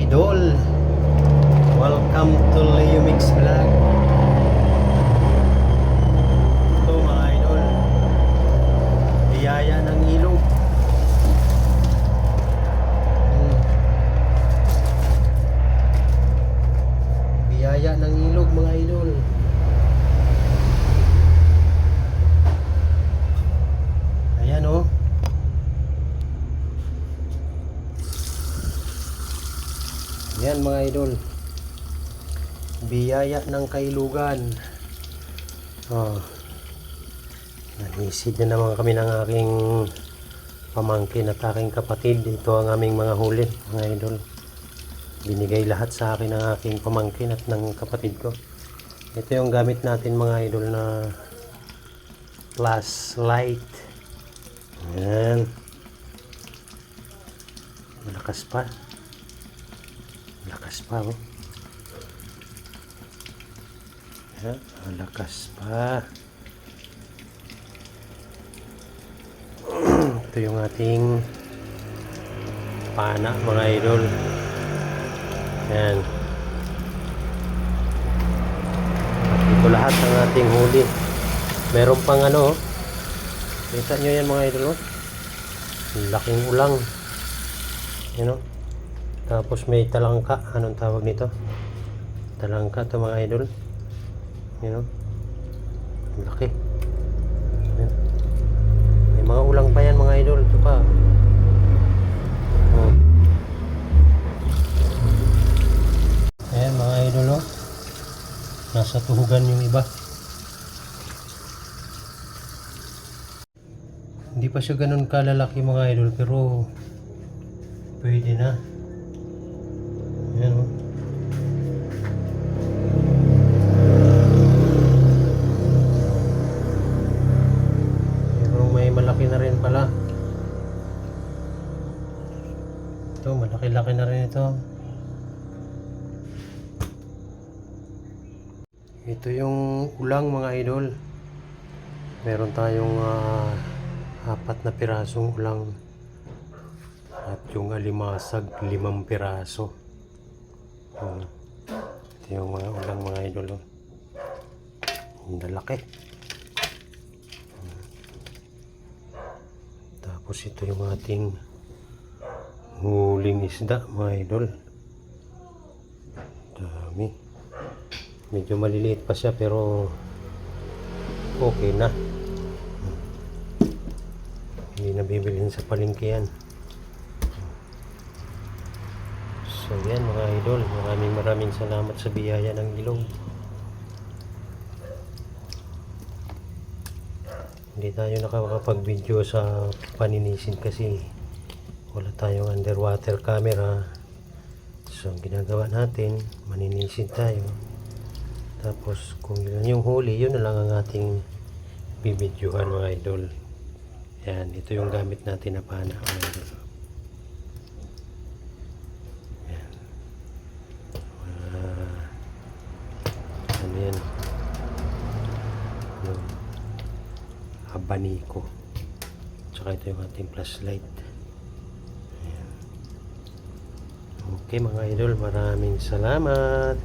idol, welcome to Leo Mix Vlog. Ito mga idol, biyaya ng ilog. Biyaya ng ilog mga idol. Ayan oh. Yan mga idol, biyaya ng kailugan. Nanisid na naman kami ng aking pamangkin at aking kapatid. Ito ang aming mga huli mga idol. Binigay lahat sa akin ng aking pamangkin at ng kapatid ko. Ito yung gamit natin mga idol na flashlight. Yan, malakas pa. Lakas pa oh. Yan, lakas pa. Ito yung ating pana mga idol. Yan. At ito lahat ng ating huli. Meron pang ano, kita nyo yan mga idol oh. Laking ulang. Yan oh. Tapos may talangka. Anong tawag nito? Talangka to mga idol. Yan o. Laki. Yan. May mga ulang pa yan mga idol. Ito pa. Oh. Ayan mga idol o. Nasa tuhugan yung iba. Hindi pa siya ganun kalalaki mga idol. Pero pwede na. Ayan o. Pero may malaki na rin pala. Ito, malaki-laki na rin ito. Ito yung ulang mga idol. Meron tayong 4 na pirasong ulang. At yung alimasag 5 piraso. Ito yung mga ulang mga idol. Ang lalaki. Tapos ito yung ating huling isda mga idol. Dami. Medyo maliliit pa siya pero okay na. Hindi na bibilhin sa palengke yan. So yan mga idol, maraming salamat sa biyaya ng ilog. Hindi tayo nakakapag-video sa paninisid kasi wala tayong underwater camera. So ang ginagawa natin, maninisid tayo. Tapos kung yun yung huli, yun na lang ang ating bibidyohan mga idol. Yan, ito yung gamit natin na pana mga idol. Yan, abaniko, tsaka ito yung ating flashlight. Ayan. Okay mga idol, maraming salamat.